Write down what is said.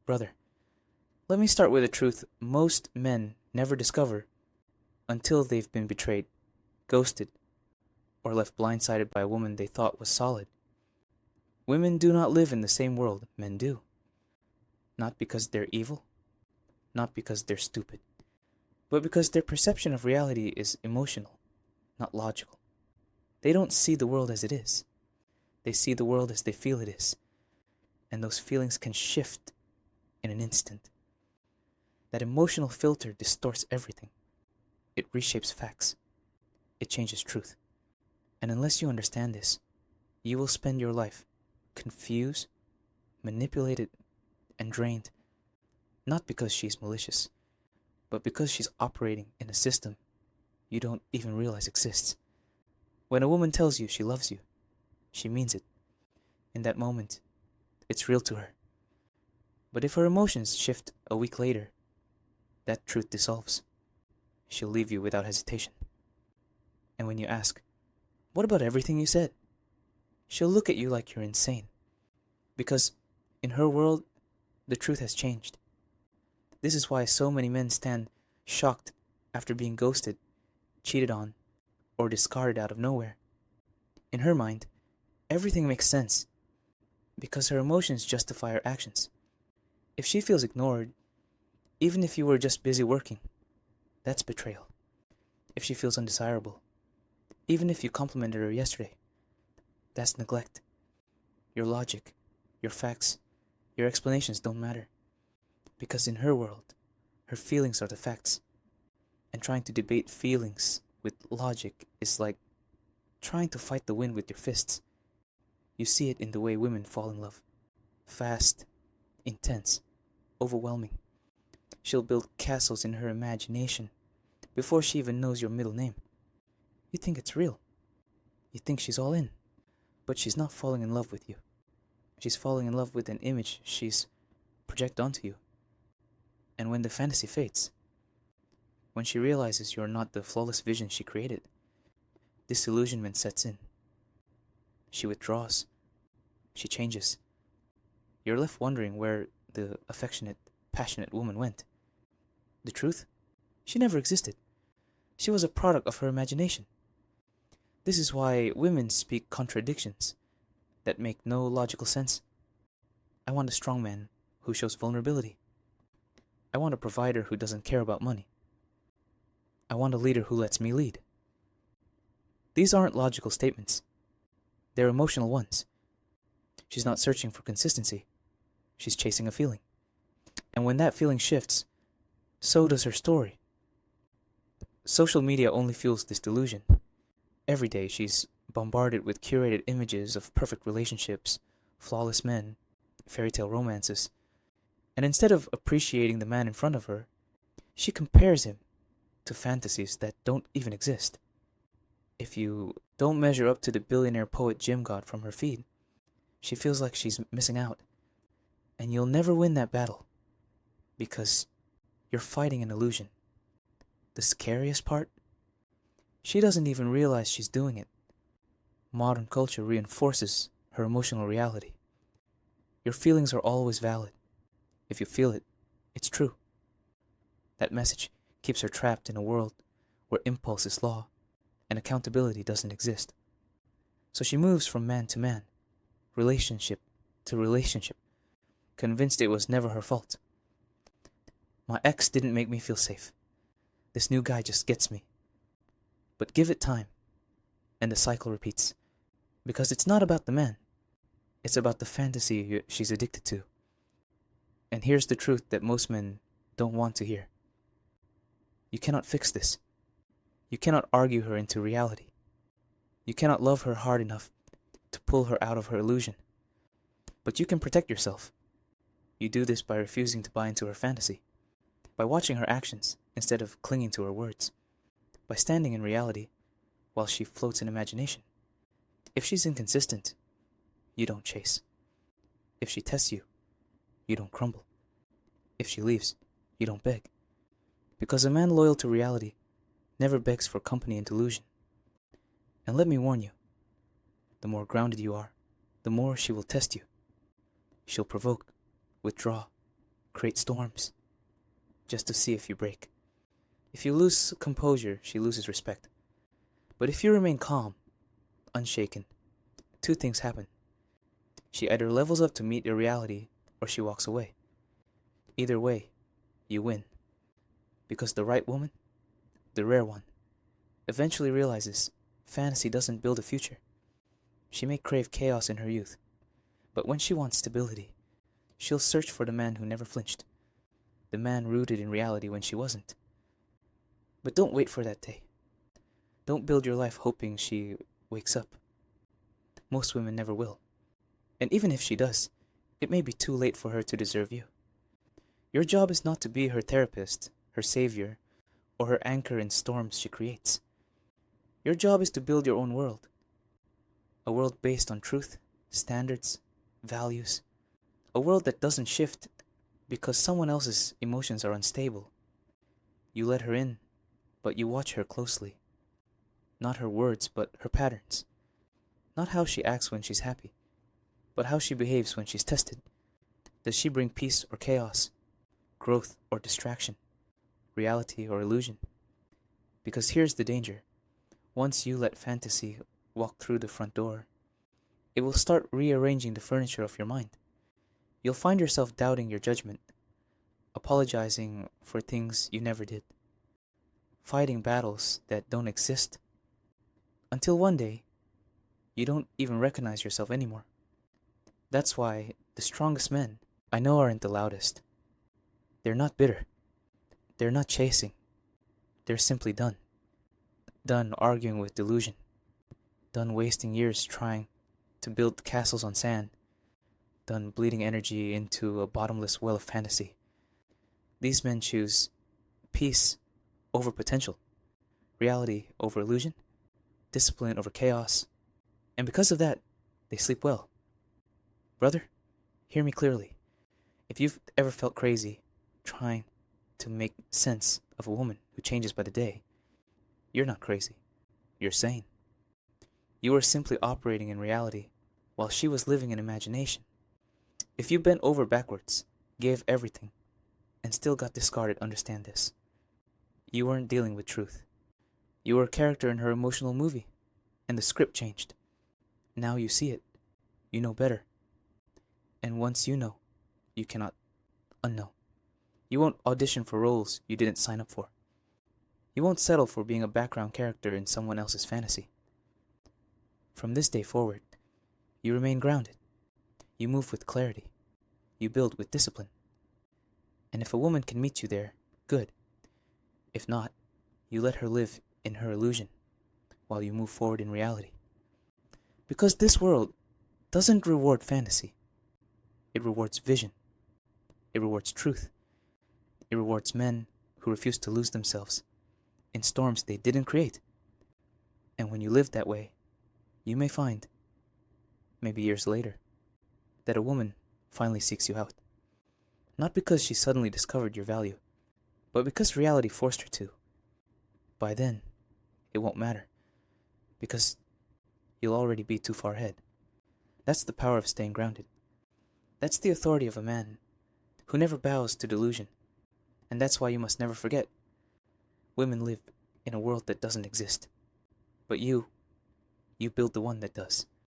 Brother, let me start with a truth most men never discover until they've been betrayed, ghosted, or left blindsided by a woman they thought was solid. Women do not live in the same world men do. Not because they're evil, not because they're stupid, but because their perception of reality is emotional, not logical. They don't see the world as it is. They see the world as they feel it is. And those feelings can shift in an instant. That emotional filter distorts everything. It reshapes facts. It changes truth. And unless you understand this, you will spend your life confused, manipulated, and drained, not because she's malicious, but because she's operating in a system you don't even realize exists. When a woman tells you she loves you, she means it. In that moment, it's real to her. But if her emotions shift a week later, that truth dissolves. She'll leave you without hesitation. And when you ask, "What about everything you said?" she'll look at you like you're insane. Because in her world, the truth has changed. This is why so many men stand shocked after being ghosted, cheated on, or discarded out of nowhere. In her mind, everything makes sense because her emotions justify her actions. If she feels ignored, even if you were just busy working, that's betrayal. If she feels undesirable, even if you complimented her yesterday, that's neglect. Your logic, your facts, your explanations don't matter. Because in her world, her feelings are the facts. And trying to debate feelings with logic is like trying to fight the wind with your fists. You see it in the way women fall in love. Fast, intense, overwhelming. She'll build castles in her imagination before she even knows your middle name. You think it's real. You think she's all in. But she's not falling in love with you. She's falling in love with an image she's projected onto you. And when the fantasy fades, when she realizes you're not the flawless vision she created, disillusionment sets in. She withdraws. She changes. You're left wondering where the affectionate, passionate woman went. The truth? She never existed. She was a product of her imagination. This is why women speak contradictions that make no logical sense. I want a strong man who shows vulnerability. I want a provider who doesn't care about money. I want a leader who lets me lead. These aren't logical statements. They're emotional ones. She's not searching for consistency. She's chasing a feeling. And when that feeling shifts, so does her story. Social media only fuels this delusion. Every day she's bombarded with curated images of perfect relationships, flawless men, fairy tale romances. And instead of appreciating the man in front of her, she compares him to fantasies that don't even exist. If you don't measure up to the billionaire poet gym god from her feed, she feels like she's missing out. And you'll never win that battle because you're fighting an illusion. The scariest part? She doesn't even realize she's doing it. Modern culture reinforces her emotional reality. Your feelings are always valid. If you feel it, it's true. That message keeps her trapped in a world where impulse is law and accountability doesn't exist. So she moves from man to man, relationship to relationship, convinced it was never her fault. My ex didn't make me feel safe. This new guy just gets me. But give it time, and the cycle repeats. Because it's not about the man. It's about the fantasy she's addicted to. And here's the truth that most men don't want to hear. You cannot fix this. You cannot argue her into reality. You cannot love her hard enough to pull her out of her illusion. But you can protect yourself. You do this by refusing to buy into her fantasy, by watching her actions instead of clinging to her words, by standing in reality while she floats in imagination. If she's inconsistent, you don't chase. If she tests you, you don't crumble. If she leaves, you don't beg. Because a man loyal to reality never begs for company and delusion. And let me warn you, the more grounded you are, the more she will test you. She'll provoke, withdraw, create storms, just to see if you break. If you lose composure, she loses respect. But if you remain calm, unshaken, two things happen. She either levels up to meet your reality, or she walks away. Either way, you win. Because the right woman, the rare one, eventually realizes fantasy doesn't build a future. She may crave chaos in her youth, but when she wants stability, she'll search for the man who never flinched, the man rooted in reality when she wasn't. But don't wait for that day. Don't build your life hoping she wakes up. Most women never will. And even if she does, it may be too late for her to deserve you. Your job is not to be her therapist, her savior, or her anchor in storms she creates. Your job is to build your own world. A world based on truth, standards, values. A world that doesn't shift because someone else's emotions are unstable. You let her in, but you watch her closely. Not her words, but her patterns. Not how she acts when she's happy, but how she behaves when she's tested. Does she bring peace or chaos, growth or distraction, reality or illusion? Because here's the danger. Once you let fantasy walk through the front door, it will start rearranging the furniture of your mind. You'll find yourself doubting your judgment, apologizing for things you never did, fighting battles that don't exist, until one day, you don't even recognize yourself anymore. That's why the strongest men I know aren't the loudest. They're not bitter. They're not chasing. They're simply done. Done arguing with delusion. Done wasting years trying to build castles on sand. Done bleeding energy into a bottomless well of fantasy. These men choose peace over potential, reality over illusion, discipline over chaos, and because of that, they sleep well. Brother, hear me clearly. If you've ever felt crazy trying to make sense of a woman who changes by the day, you're not crazy. You're sane. You are simply operating in reality while she was living in imagination. If you bent over backwards, gave everything, and still got discarded, understand this. You weren't dealing with truth. You were a character in her emotional movie, and the script changed. Now you see it. You know better. And once you know, you cannot unknow. You won't audition for roles you didn't sign up for. You won't settle for being a background character in someone else's fantasy. From this day forward, you remain grounded. You move with clarity. You build with discipline. And if a woman can meet you there, good. If not, you let her live in her illusion while you move forward in reality. Because this world doesn't reward fantasy. It rewards vision. It rewards truth. It rewards men who refuse to lose themselves in storms they didn't create. And when you live that way, you may find, maybe years later, that a woman finally seeks you out. Not because she suddenly discovered your value, but because reality forced her to. By then, it won't matter, because you'll already be too far ahead. That's the power of staying grounded. That's the authority of a man who never bows to delusion. And that's why you must never forget. Women live in a world that doesn't exist. But you build the one that does.